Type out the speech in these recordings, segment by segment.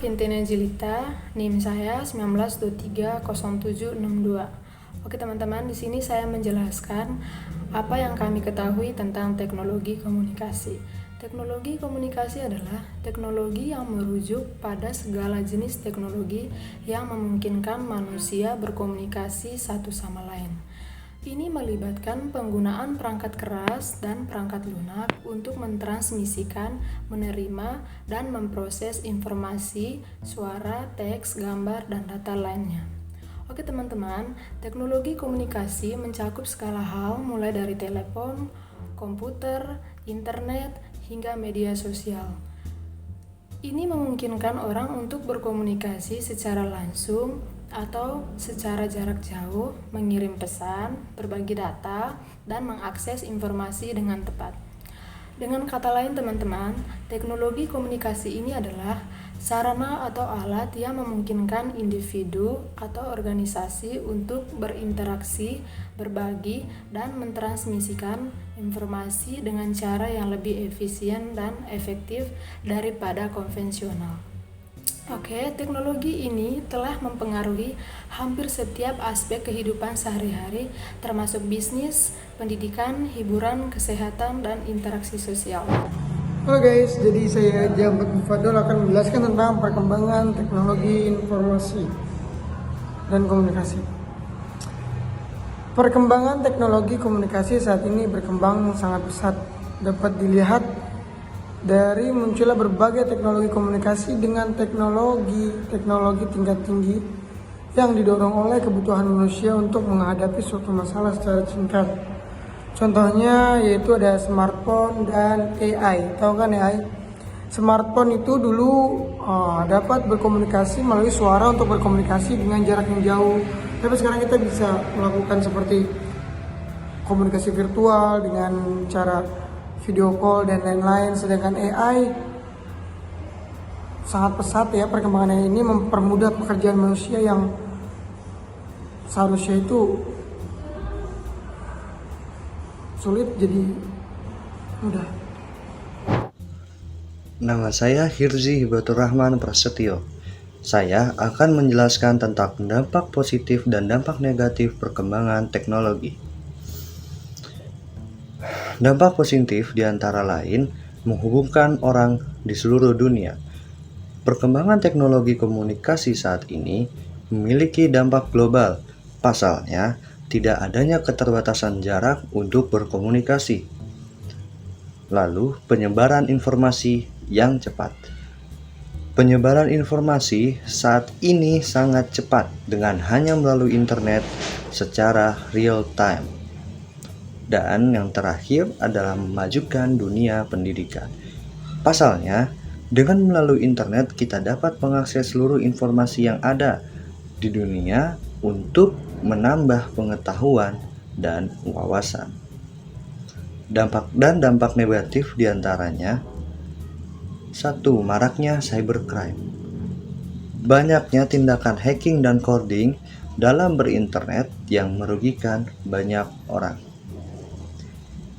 Vintina Jelita, NIM saya 19230762. Oke teman-teman, di sini saya menjelaskan apa yang kami ketahui tentang teknologi komunikasi. Teknologi komunikasi adalah teknologi yang merujuk pada segala jenis teknologi yang memungkinkan manusia berkomunikasi satu sama lain. Ini melibatkan penggunaan perangkat keras dan perangkat lunak untuk mentransmisikan, menerima, dan memproses informasi, suara, teks, gambar, dan data lainnya. Oke teman-teman, teknologi komunikasi mencakup segala hal mulai dari telepon, komputer, internet, hingga media sosial. Ini memungkinkan orang untuk berkomunikasi secara langsung atau secara jarak jauh, mengirim pesan, berbagi data, dan mengakses informasi dengan tepat. Dengan kata lain teman-teman, teknologi komunikasi ini adalah sarana atau alat yang memungkinkan individu atau organisasi untuk berinteraksi, berbagi, dan mentransmisikan informasi dengan cara yang lebih efisien dan efektif daripada konvensional. Oke, teknologi ini telah mempengaruhi hampir setiap aspek kehidupan sehari-hari, termasuk bisnis, pendidikan, hiburan, kesehatan, dan interaksi sosial. Halo guys, jadi saya Jabat Fadol akan menjelaskan tentang perkembangan teknologi informasi dan komunikasi. Perkembangan teknologi komunikasi saat ini berkembang sangat pesat. Dapat dilihat dari munculnya berbagai teknologi komunikasi dengan teknologi tingkat tinggi yang didorong oleh kebutuhan manusia untuk menghadapi suatu masalah secara singkat. Contohnya yaitu ada smartphone dan AI. Tahu kan AI? Smartphone itu dulu dapat berkomunikasi melalui suara untuk berkomunikasi dengan jarak yang jauh. Tapi sekarang kita bisa melakukan seperti komunikasi virtual dengan cara video call dan lain-lain. Sedangkan AI sangat pesat ya, perkembangan ini mempermudah pekerjaan manusia yang seharusnya itu sulit jadi mudah. Nama saya Hirzi Hibatur Rahman Prasetyo. Saya akan menjelaskan tentang dampak positif dan dampak negatif perkembangan teknologi. Dampak positif diantara lain menghubungkan orang di seluruh dunia. Perkembangan teknologi komunikasi saat ini memiliki dampak global. Pasalnya, tidak adanya keterbatasan jarak untuk berkomunikasi. Lalu, penyebaran informasi yang cepat. Penyebaran informasi saat ini sangat cepat dengan hanya melalui internet secara real time. Dan yang terakhir adalah memajukan dunia pendidikan. Pasalnya, dengan melalui internet kita dapat mengakses seluruh informasi yang ada di dunia untuk menambah pengetahuan dan wawasan. Dampak negatif diantaranya: 1. Maraknya cybercrime. Banyaknya tindakan hacking dan coding dalam berinternet yang merugikan banyak orang.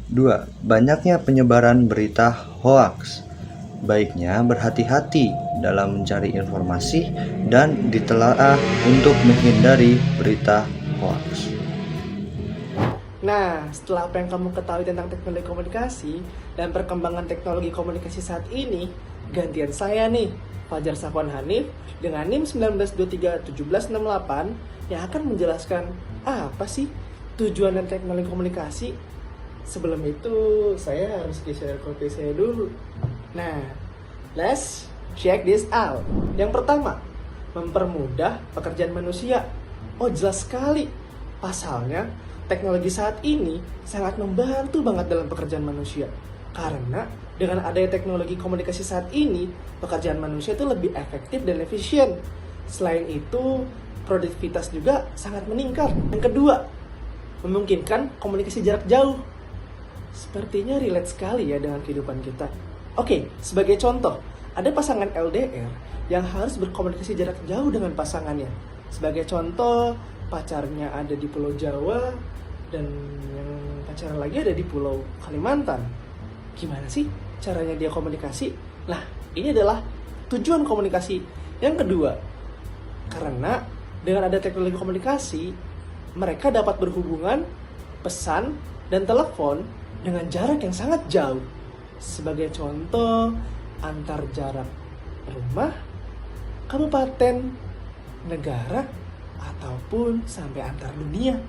2. Banyaknya penyebaran berita hoaks. Baiknya berhati-hati dalam mencari informasi dan ditelaah untuk menghindari berita hoaks. Nah, setelah apa yang kamu ketahui tentang teknologi komunikasi dan perkembangan teknologi komunikasi saat ini, gantian saya nih, Fajar Safwan Hanif, dengan NIM 19231768 yang akan menjelaskan apa sih tujuan dan teknologi komunikasi. Sebelum itu, saya harus share copy saya dulu. Nah, let's check this out. Yang pertama, mempermudah pekerjaan manusia. Oh, jelas sekali. Pasalnya, teknologi saat ini sangat membantu banget dalam pekerjaan manusia. Karena dengan adanya teknologi komunikasi saat ini, pekerjaan manusia itu lebih efektif dan efisien. Selain itu, produktivitas juga sangat meningkat. Yang kedua, memungkinkan komunikasi jarak jauh. Sepertinya relate sekali ya dengan kehidupan kita. Oke, sebagai contoh, ada pasangan LDR yang harus berkomunikasi jarak jauh dengan pasangannya. Sebagai contoh, pacarnya ada di Pulau Jawa dan yang pacaran lagi ada di Pulau Kalimantan. Gimana sih caranya dia komunikasi? Nah, ini adalah tujuan komunikasi Yang kedua, karena dengan ada teknologi komunikasi, mereka dapat berhubungan, pesan, dan telepon dengan jarak yang sangat jauh. Sebagai contoh, antar jarak rumah, kabupaten, negara, ataupun sampai antar dunia.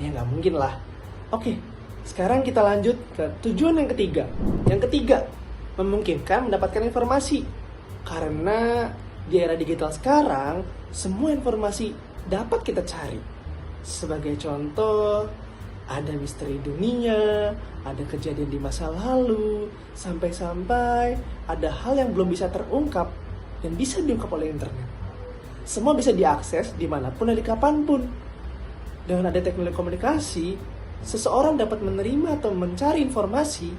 Ya nggak mungkin lah. Oke, sekarang kita lanjut ke tujuan yang ketiga. Yang ketiga, memungkinkan mendapatkan informasi. Karena di era digital sekarang, semua informasi dapat kita cari. Sebagai contoh, ada misteri dunia, ada kejadian di masa lalu, sampai-sampai ada hal yang belum bisa terungkap dan bisa diungkap oleh internet. Semua bisa diakses dimanapun dan kapanpun. Dengan ada teknologi komunikasi, seseorang dapat menerima atau mencari informasi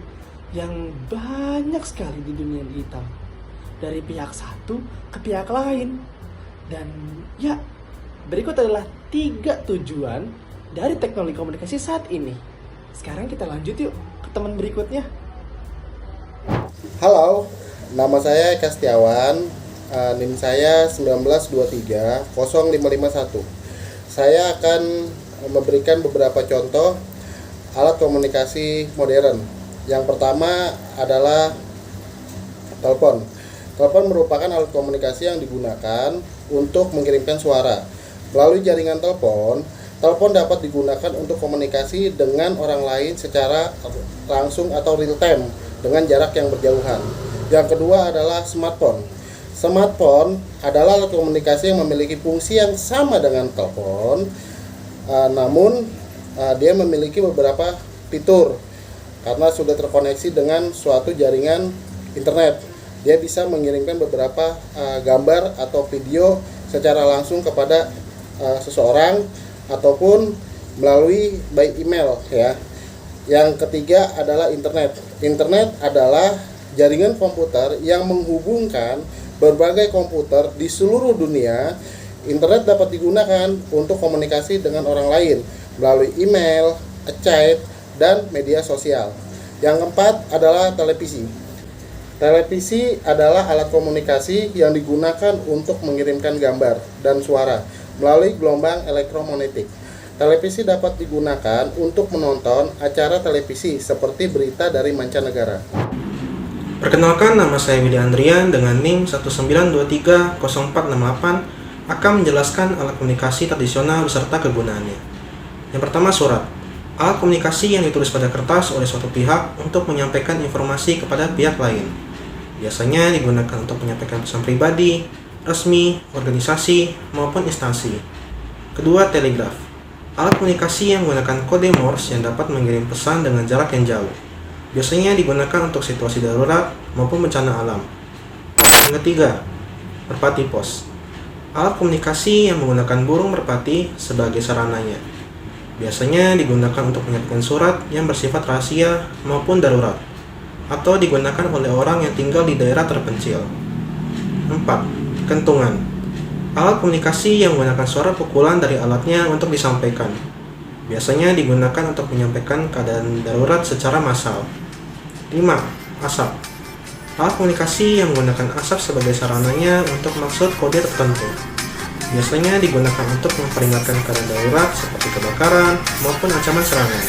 yang banyak sekali di dunia digital. Dari pihak satu ke pihak lain. Dan ya, berikut adalah 3 tujuan dari teknologi komunikasi saat ini. Sekarang kita lanjut yuk ke teman berikutnya. Halo, nama saya Eka Setiawan, NIM saya 1923-0551. Saya akan memberikan beberapa contoh alat komunikasi modern. Yang pertama adalah telepon. Telepon merupakan alat komunikasi yang digunakan untuk mengirimkan suara. Melalui jaringan telepon dapat digunakan untuk komunikasi dengan orang lain secara langsung atau real time dengan jarak yang berjauhan. Yang kedua adalah smartphone. Smartphone adalah alat komunikasi yang memiliki fungsi yang sama dengan telepon, namun dia memiliki beberapa fitur karena sudah terkoneksi dengan suatu jaringan internet. Dia bisa mengirimkan beberapa gambar atau video secara langsung kepada seseorang ataupun melalui by email ya. Yang ketiga adalah internet. Internet adalah jaringan komputer yang menghubungkan berbagai komputer di seluruh dunia. Internet dapat digunakan untuk komunikasi dengan orang lain melalui email, chat, dan media sosial. Yang keempat adalah televisi. Televisi adalah alat komunikasi yang digunakan untuk mengirimkan gambar dan suara melalui gelombang elektromagnetik. Televisi dapat digunakan untuk menonton acara televisi seperti berita dari mancanegara. Perkenalkan, nama saya Willy Andrian dengan NIM 1923-0468 akan menjelaskan alat komunikasi tradisional beserta kegunaannya. Yang pertama, surat. Alat komunikasi yang ditulis pada kertas oleh suatu pihak untuk menyampaikan informasi kepada pihak lain. Biasanya digunakan untuk menyampaikan pesan pribadi, resmi, organisasi, maupun instansi. Kedua, telegraf. Alat komunikasi yang menggunakan kode Morse yang dapat mengirim pesan dengan jarak yang jauh. Biasanya digunakan untuk situasi darurat maupun bencana alam. Yang ketiga, merpati pos. Alat komunikasi yang menggunakan burung merpati sebagai sarananya. Biasanya digunakan untuk menyampaikan surat yang bersifat rahasia maupun darurat, atau digunakan oleh orang yang tinggal di daerah terpencil. 4. Kentungan. Alat komunikasi yang menggunakan suara pukulan dari alatnya untuk disampaikan. Biasanya digunakan untuk menyampaikan keadaan darurat secara massal. 5. Asap. Alat komunikasi yang menggunakan asap sebagai sarananya untuk maksud kode tertentu. Biasanya digunakan untuk memperingatkan keadaan darurat seperti kebakaran maupun ancaman serangan.